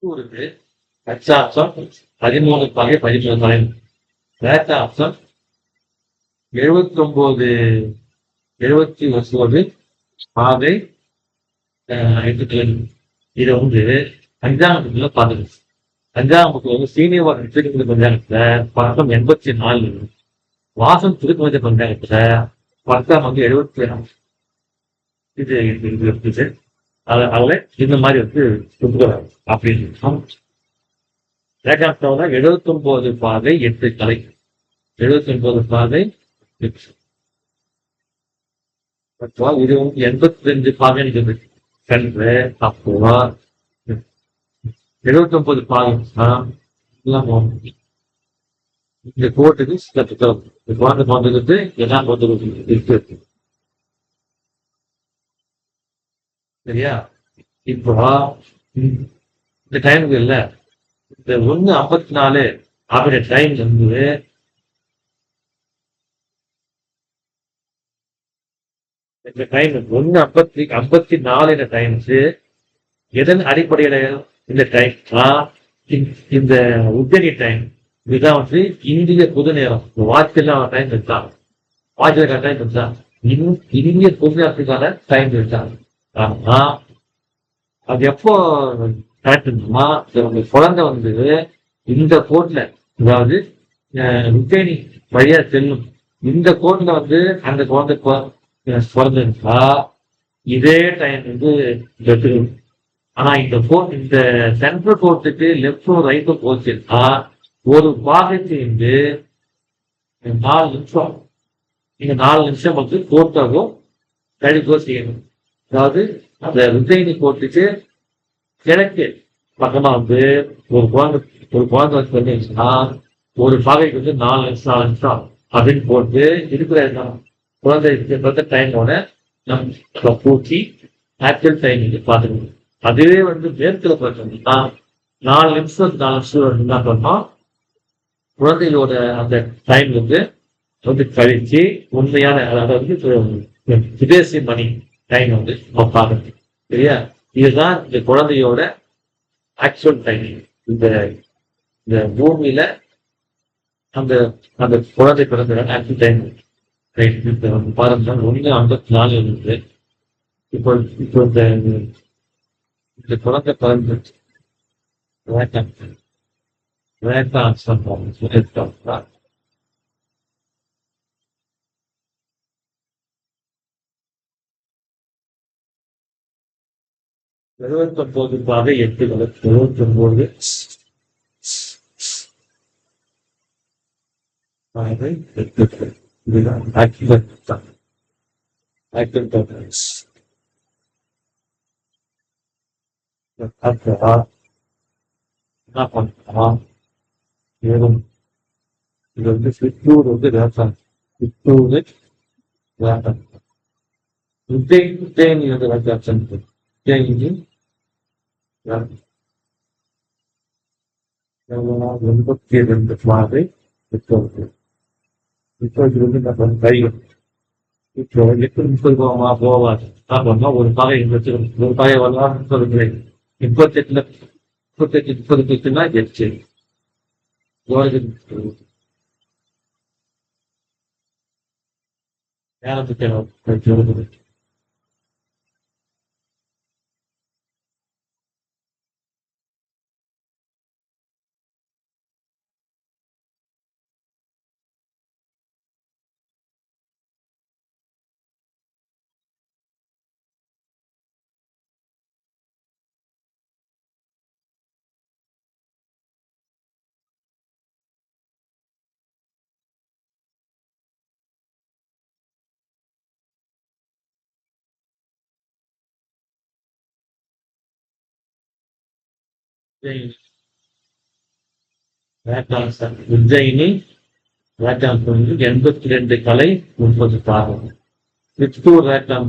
சித்தூருக்கு அச்சாம்சம் 13 பாகை 13 கலை. ரேக்காம்சம் 79 79 பாகை 8 கலை. இதை வந்து பஞ்சாங்கத்துல பார்த்துருக்கு. பஞ்சாங்கத்துல வந்து சீனிவாசன் திருக்கணித பஞ்சாங்கத்துல பக்கம் 84. வாசம் திருக்கணித பஞ்சாங்கத்துல பக்கம் வந்து 77. இது இது இது இருக்குது. அதில் இந்த மாதிரி வந்து கொடுக்குறாங்க அப்படின்னு. ரேகாப்டாவில் 79 பாதை 8 கலை. 79 பாதை 8. அப்போ இது வந்து 82 பாதை சென்று அப்போ 79 பாதைன்னா இந்த கோட்டுக்கு சில புத்தகம் இந்த குழந்தை பிறந்ததுக்கு எல்லாம் இருக்கு. சரியா? இப்போ இந்த டைமுக்கு இல்ல, இந்த 1:54 அப்படின்ற டைம் வந்து இந்த டைம் 1:54 இந்த டைம்ஸ் எதன் அடிப்படையில இந்த டைம் இந்த உத்தரி டைம் இதுதான் வந்து இந்திய பொது நேரம். வாட்செல்லாம் டைம் இருக்காங்க, வாட்சில் டைம் இருக்கா, இந்திய பொது நேரத்துக்கான டைம் இருக்காங்க. ஆனா அது எப்போ கரெக்ட் இருக்குமா, குழந்தை வந்து இந்த கோட்ல, அதாவது உத்தேனி வழியா செல்லும் இந்த கோட்ல வந்து அந்த குழந்தை பிறந்திருக்கா இதே டைம் வந்து எடுத்துக்கணும். ஆனா இந்த சென்ட்ரல் கோர்ட்டுக்கு லெப்டும் ரைட்டும் போச்சுன்னா ஒரு பாகத்தை வந்து 4 நிமிஷம், நீங்க 4 நிமிஷம் வந்து கோர்ட்டாகவும் கழிக்கோ செய்யணும். அதாவது அந்த உத்தேனி கோர்ட்டுக்கு கிழக்கு பக்கமா வந்து ஒரு குழந்தை வந்து பண்ணிருச்சுன்னா ஒரு பாகைக்கு வந்து 4 நிமிஷம் அப்படின்னு போட்டு இருக்கிற குழந்தை இருக்கிற டைமோட நம்ம பூச்சி ஆக்சுவல் டைம் பார்த்துக்கணும். அதுவே வந்து மேற்குல பார்த்தோம்னா 4 நிமிஷம் என்ன பண்ணோம், குழந்தைகளோட அந்த டைம் வந்து கழிச்சு உண்மையான, அதாவது விதேசி மணி டைம் வந்து நம்ம பார்க்கணும். சரியா? இதுதான் இந்த குழந்தையோட ஆக்சுவல் டைமிங். இந்த பூமியில அந்த அந்த குழந்தை பிறந்த ஆக்சுவல் டைம் பாருங்க 1:54 இருக்கு. இப்போ இப்போ இந்த குழந்தை பிறந்து சொல்லியிருக்கோம். 79 79 இதுதான் ஆக்சுவல் என்ன பண்ணலாம், மேலும் இது வந்து சித்தூர் வந்து வேட்டம், சித்தூர் வேட்டம் உஜ்ஜயினி வந்து வேட்டம், உஜ்ஜயினி 82 மாதிரி இப்போது வந்து நம்ம கைகள் இப்போ 8:30 போவாது. அப்படின்னா ஒரு பகை ஒரு பகை வரலாம் சொல்லுகிறேன். 38 38 8 நேரத்துக்கு உஜ்ஜயினி வேட்டம் வந்து 82 கலை 30 பாகம். சித்தூர் வேட்டம்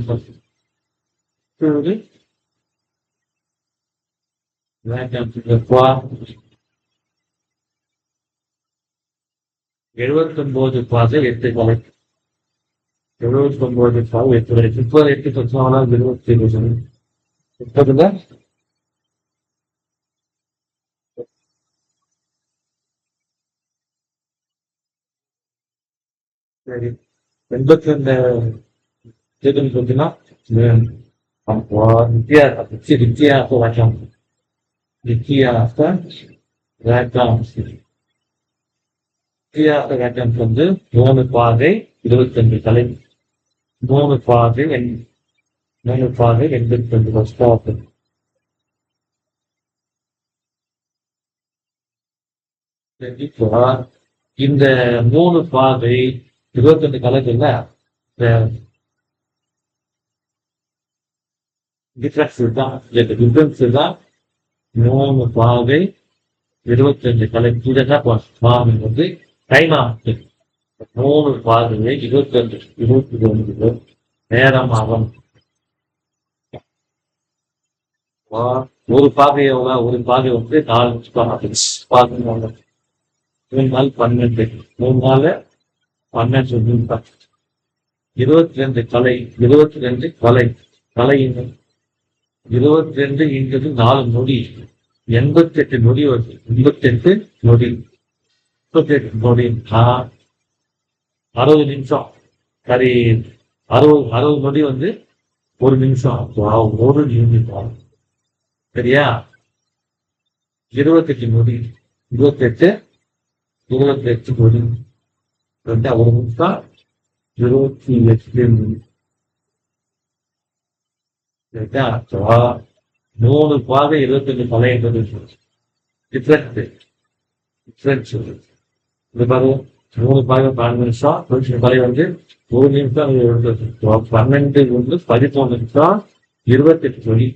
79 பாக 8 கலை 79 பாக 8 வரை 38 பட்சம் 27 30 சரி 82 பார்த்தீங்கன்னா வித்தியாச வேட்டம் வித்தியாச வேட்டம் வந்து 3 பாகை 25 கலை 3 பாகை 82 வருஷம். இப்போ இந்த 3 பாகை 22 கலைகள்ல டிஃபரன்ஸ் தான் 3 பாகை 25 கலை பாகை வந்து டைம் ஆகுது. 3 பாகை 22 நேரம் ஆகும். ஒரு பாகை எவ்வளவு, ஒரு பாகை வந்து 4 நிமிஷம் பாகை 3 நாள் 12 3 நாள் 12 நிமிஷம் 22 கலை 22 கலை கலை 22 என்பது 4 நொடி 88 நொடி வருது 88 நொடி 38 நொடி 60 நிமிஷம் சரி 60 நொடி வந்து 1 நிமிஷம் 1 நிமிஷம் சரியா 28 நொடி 28 நொடி 1 நிமிஷம் 28 நொடி சரியா 3 பாகை 25 கலை என்பது டிஃபரன்ஸ் இது பாரு 3 பாகை 12 நிமிஷம் 25 கலை வந்து 1 நிமிஷம் 12 வந்து 13 நிமிஷம் 28 நொடி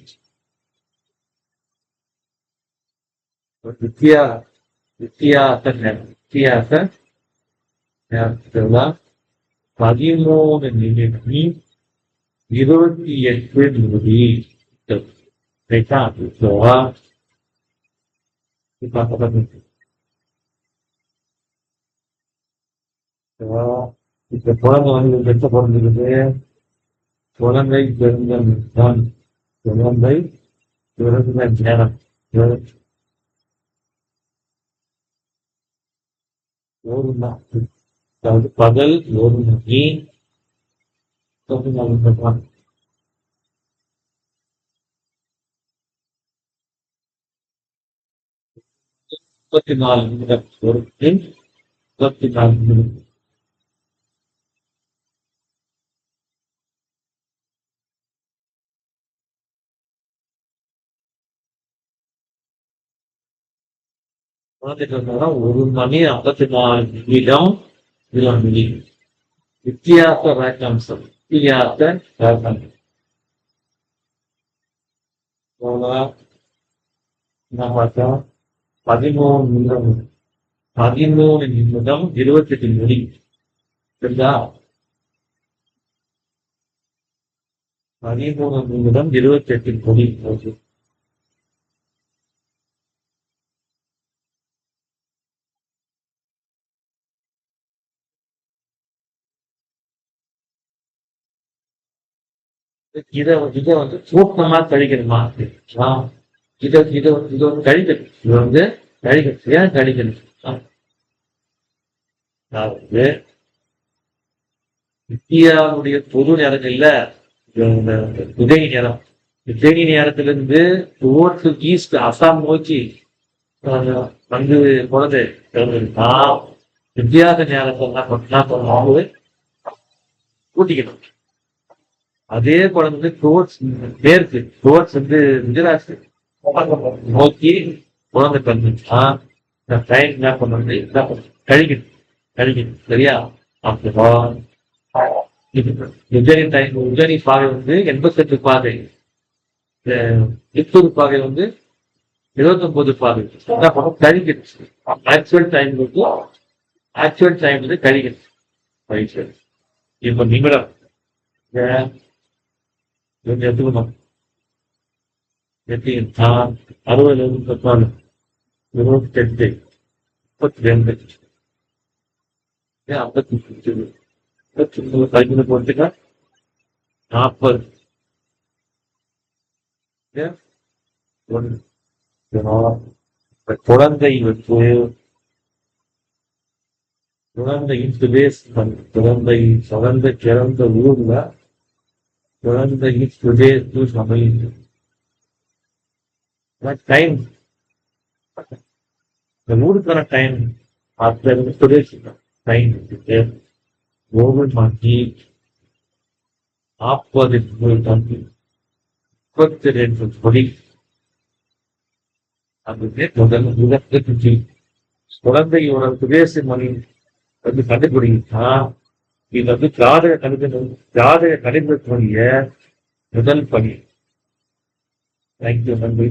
வித்தியாச 13 நிமிடம் 28 நொடி ரைட்டா இப்ப குழந்தை வந்து பெற்ற பிறந்திருக்கு குழந்தை பிறந்த நிமிடம் குழந்தை பிறந்த நேரம் ஒரு நாள் அதாவது பகல் 1 மணி 34 நிமிடம் ஒரு 34 நிமிடம் குழந்தைக்கு 1 மணி 54 நிமிடம் 2 வித்தியாச ரேகாம்சம் என்ன பார்த்தோம் 13 நிமிடம் 28 நொடி சரிங்களா 13 நிமிடம் 28 நொடி இதை வந்து சூட்சமா கழிக்கணுமா இதை வந்து கழிக்கணும் இது வந்து கழிக்கணும் ஏன் கழிக்கணும் அதாவது இந்தியாவுடைய பொது நேரங்கள்ல உதவி நேரம் உதவி நேரத்திலிருந்து டுவோர்ட்ஸ் ஈஸ்ட் அசாம் நோக்கி வந்து குழந்தை வித்தியாச நேரத்தை என்ன பண்ணுவாங்க கூட்டிக்கணும் அதே குழந்தை டுவோர்ட்ஸ் மேற்கு டுவோர்ட்ஸ் வந்து குஜராத் நோக்கி குழந்தை பிறந்துச்சா டைம் என்ன பண்ணு கழிக்கணும் சரியா அப்போ உஜ்ஜனி பாதை வந்து 88 பாதை சித்தூர் பாதை வந்து 29 பாதை என்ன பண்ணும் கழிக்கணும் ஆக்சுவல் டைம் வந்து கழிக்கணும் இப்ப நிமிடம் எடுத்துக்கணும் 60 28 32 53 கழிக்கணும் போட்டுக்க 40 குழந்தையின் சுதேஷ் குழந்தை சிறந்த ஊர்ல குழந்தையின் சுதேஷ் அமைந்து டைம் இந்த ஊருக்கான டைம் சுதேஷ் டைம் 1 மணி 40 32 மணி அதுவே குழந்தையோட சுதேச மணி வந்து கண்டுபிடிச்சா இது வந்து ஜாதக கணிதத்துடைய முதல் பணி. தேங்க்யூ நன்றி.